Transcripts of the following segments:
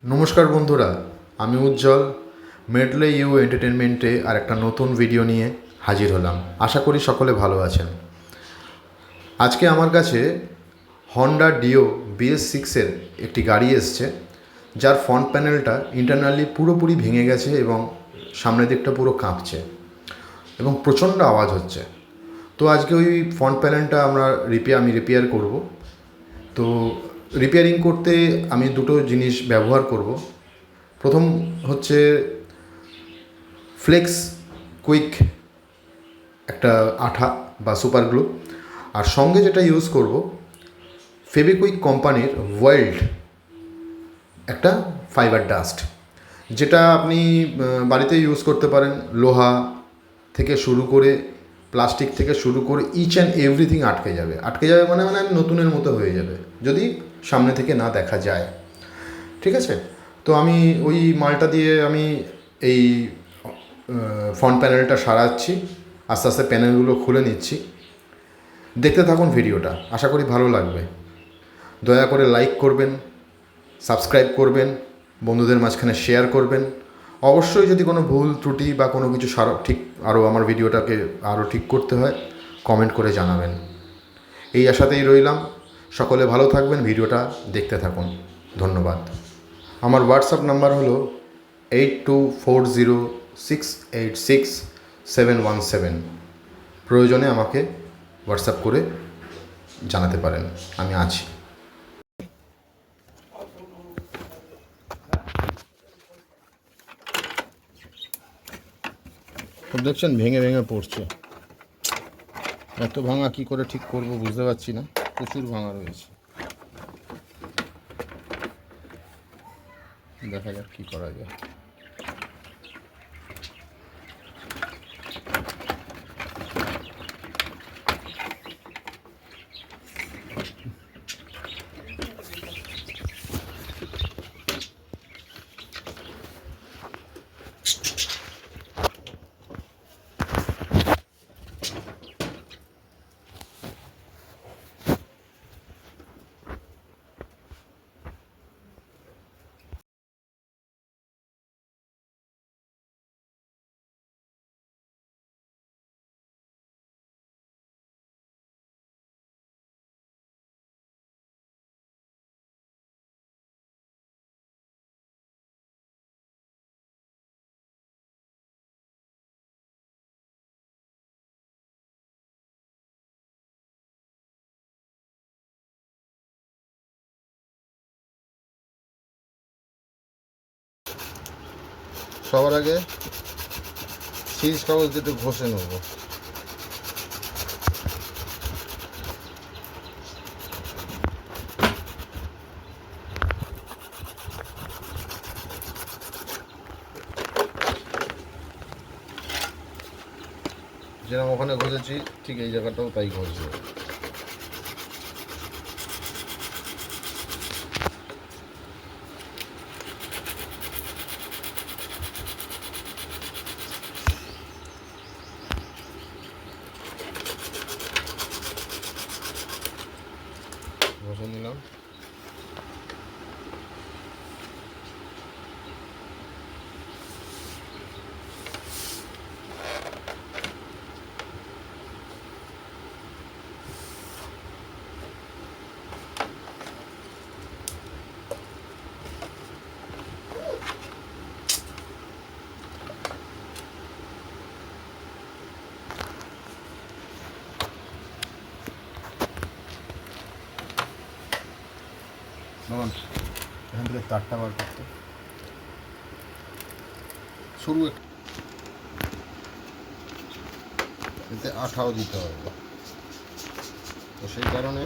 নমস্কার বন্ধুরা, আমি উজ্জ্বল মেডলে ইউ এন্টারটেনমেন্টে আর একটা নতুন ভিডিও নিয়ে হাজির হলাম। আশা করি সকলে ভালো আছেন। আজকে আমার কাছে হন্ডা ডিও bs6-এর একটি গাড়ি এসছে, যার ফ্রন্ট প্যানেলটা ইন্টারনালি পুরোপুরি ভেঙে গেছে এবং সামনের দিকটা পুরো কাঁপছে এবং প্রচণ্ড আওয়াজ হচ্ছে। তো আজকে ওই ফ্রন্ট প্যানেলটা আমি রিপেয়ার করব। তো রিপেয়ারিং করতে আমি দুটো জিনিস ব্যবহার করব। প্রথম হচ্ছে ফ্লেক্স কুইক একটা আঠা বা সুপার গ্লু, আর সঙ্গে যেটা ইউজ করব ফেভিকুইক কোম্পানির ওয়াইল্ড একটা ফাইবার ডাস্ট, যেটা আপনি বাড়িতে ইউজ করতে পারেন। লোহা থেকে শুরু করে প্লাস্টিক থেকে শুরু করে ইচ অ্যান্ড এভরিথিং আটকে যাবে মানে নতুনের মতো হয়ে যাবে যদি সামনে থেকে না দেখা যায়। ঠিক আছে, তো আমি ওই মালটা দিয়ে আমি এই ফ্রন্ট প্যানেলটা সারাচ্ছি, আস্তে আস্তে প্যানেলগুলো খুলে নিচ্ছি। দেখতে থাকুন ভিডিওটা, আশা করি ভালো লাগবে। দয়া করে লাইক করবেন, সাবস্ক্রাইব করবেন, বন্ধুদের মাঝখানে শেয়ার করবেন। অবশ্যই যদি কোনো ভুল ত্রুটি বা কোনো কিছু আমার ভিডিওটাকে আরও ঠিক করতে হয়, কমেন্ট করে জানাবেন। এই আশাতেই রইলাম। সকলে ভালো থাকবেন, ভিডিওটা দেখতে থাকুন। ধন্যবাদ। আমার হোয়াটসঅ্যাপ নাম্বার হলো 8240686717। প্রয়োজনে আমাকে হোয়াটসঅ্যাপ করে জানাতে পারেন, আমি আছি। দেখছেন ভেঙে ভেঙে পড়ছে। এত ভাঙা কি করে ঠিক করব বুঝতে পারছি না, প্রচুর ভাঙা রয়েছে। দেখা যাক কী করা যায়। সবার আগে সিজ কাগজ দিয়ে একটু ঘষে নেবো। যেরকম ওখানে ঘষেছি ঠিক এই জায়গাটাও তাই ঘষবো। ঘষে নিলাম। এখান থেকে তারটা বার করতে শুরু, এতে আঠাও দিতে হবে, তো সেই কারণে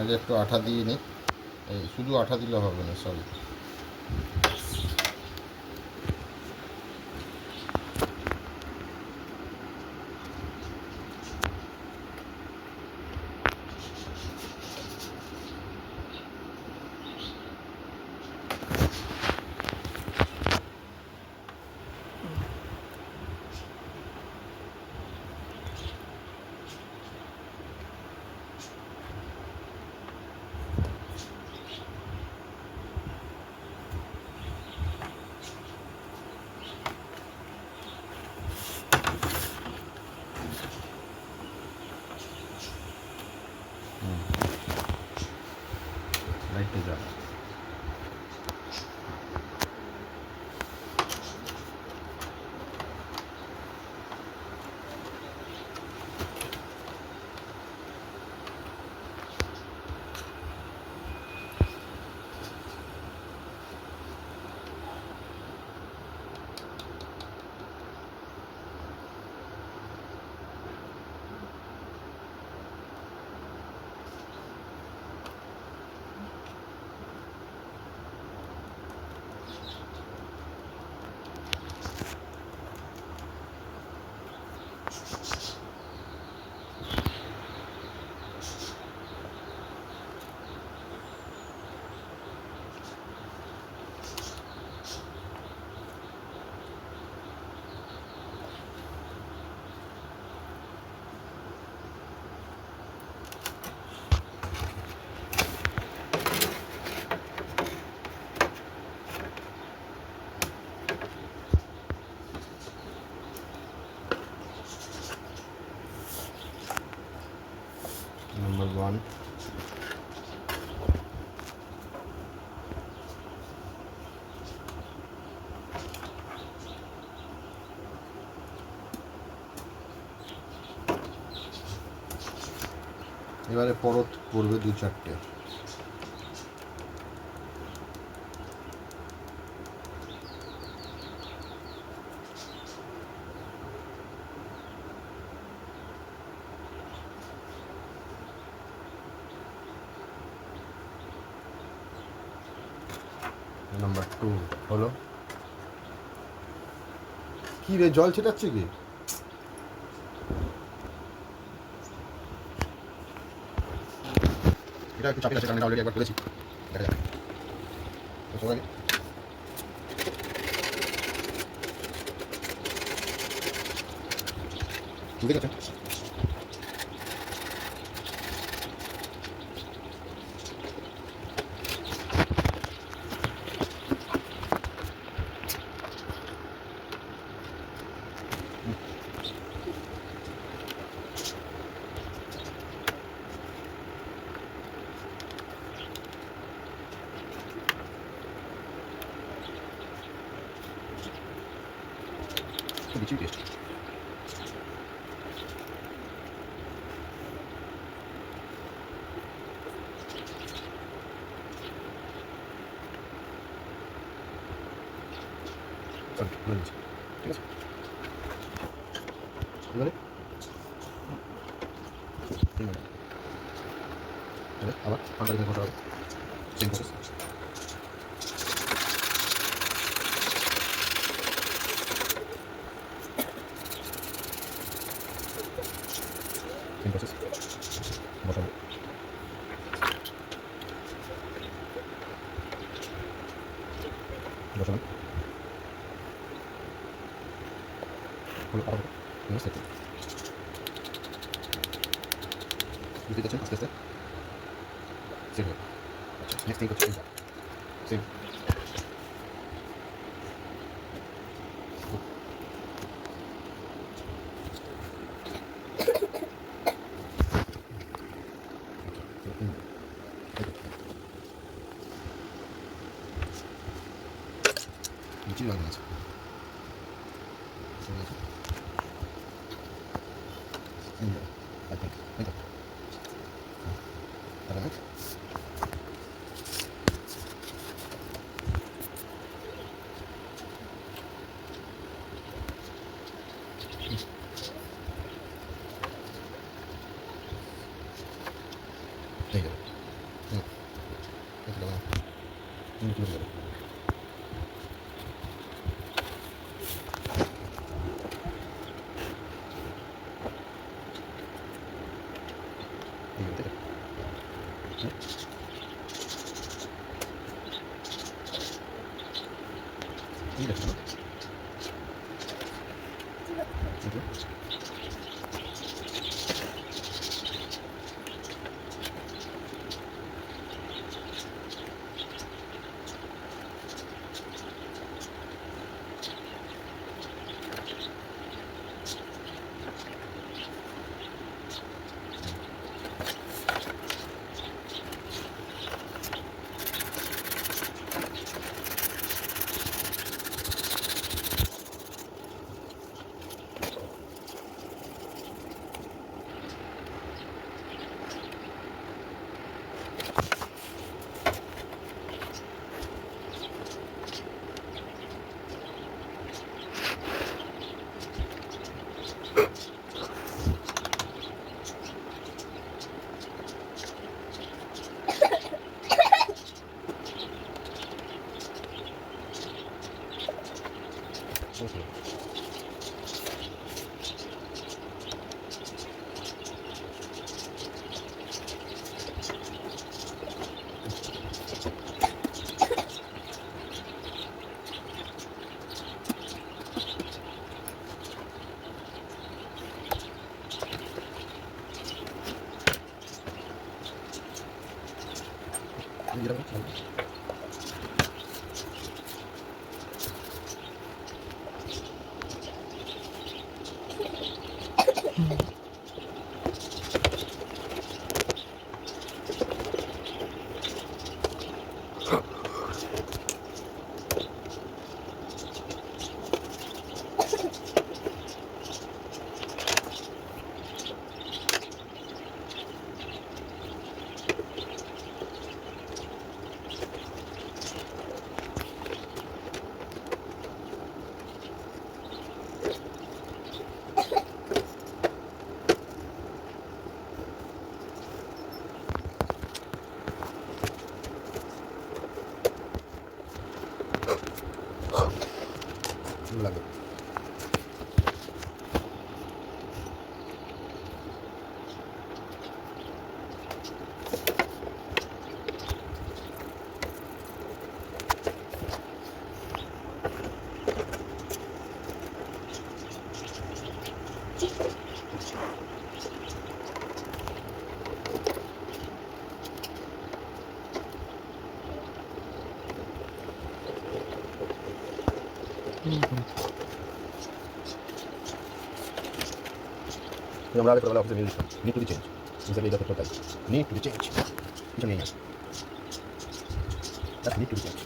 আগে একটু আঠা দিয়ে নিই। এই শুধু আঠা দিলে হবে না, সরি। এবারে পরত পড়বে 2-4টে। নাম্বার 2 হলো। কি রে, জল ছেটাচ্ছে কি? এটা একটু চাপে আছে কারণ অলরেডি একবার করেছি, দেখা যাক। তো সবাই বুঝতে গেছেন? বিচি টেস্ট। ঠিক আছে, এবারে আবার ঠান্ডা দিকে করতে হবে, সেম প্রসেস। সেম প্রসেস বসাবো। বসালাম হলো আবার সেট বুঝতে পারছেন? আস্তে আস্তে সেট হবে। আচ্ছা, নেক্সট থিং হচ্ছে সেম নিচে লাগানো আছে। I think. Thank you. All right. Thank you. Thank you. লাগবে। আমরা আগে ছোটবেলা অফিসে নিয়ে দিতাম নিড টু বি চেঞ্জ, হিসাবে এটা করতে নিড টু বি চেঞ্জ, কিছু নেই না, that need to be change.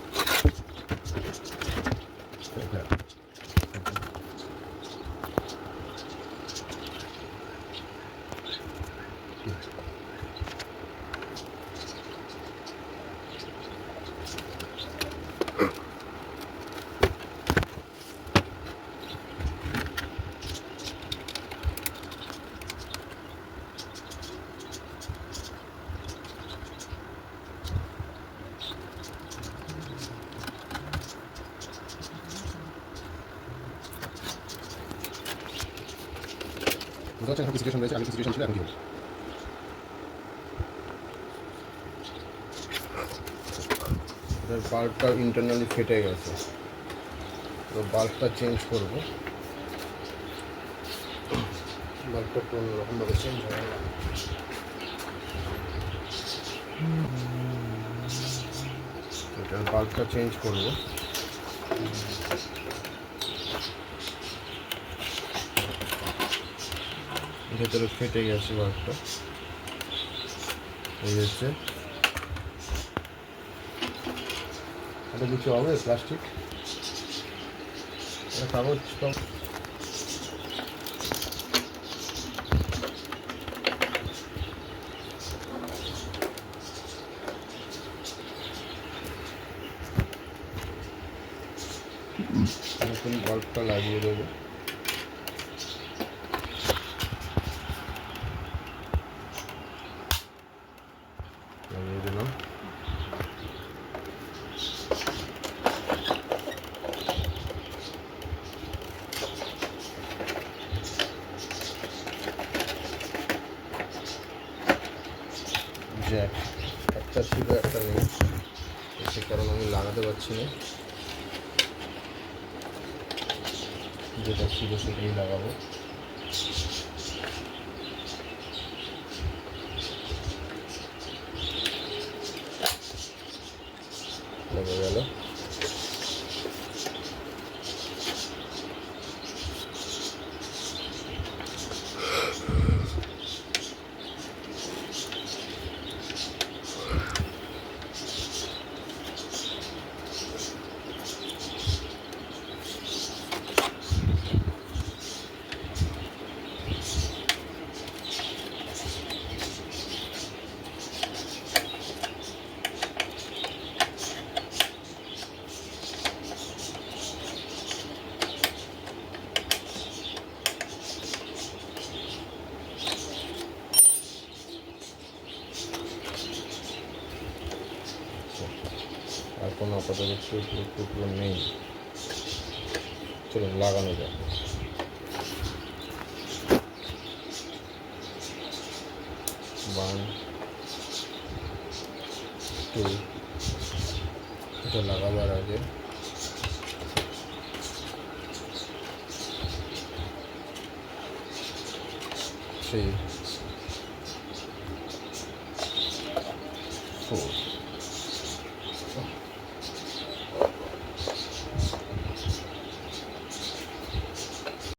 বুঝতে পারছেন এখন কি সিচুয়েশন রয়েছে, আগে কি সিচুয়েশন ছিল, এখন কি হবে। এটার বাল্বটা ইন্টারনালি ফেটে গেছে, তো বাল্বটা চেঞ্জ করব। বাল্বটা কোনো রকমভাবে চেঞ্জ হয় না, এটার বাল্বটা চেঞ্জ করব। ভেতরে ফেটে গেছে বাল্বটা, এই হচ্ছে এটা কিছু হবে প্লাস্টিক, এটা কাগজ নতুন বাল্বটা লাগিয়ে দেবো। লাগিয়ে দিলাম। জ্যাক একটা ছিল, একটা নেই, সে কারণে আমি লাগাতে পারছি না, যেটা ছিল সেটাই লাগাবো। লেগে গেল। আর কোনো আপাতত টুকরো নেই, চলুন লাগানো যাক। ওয়ান টু, এটা লাগাবার আগে থ্রি, ফোর।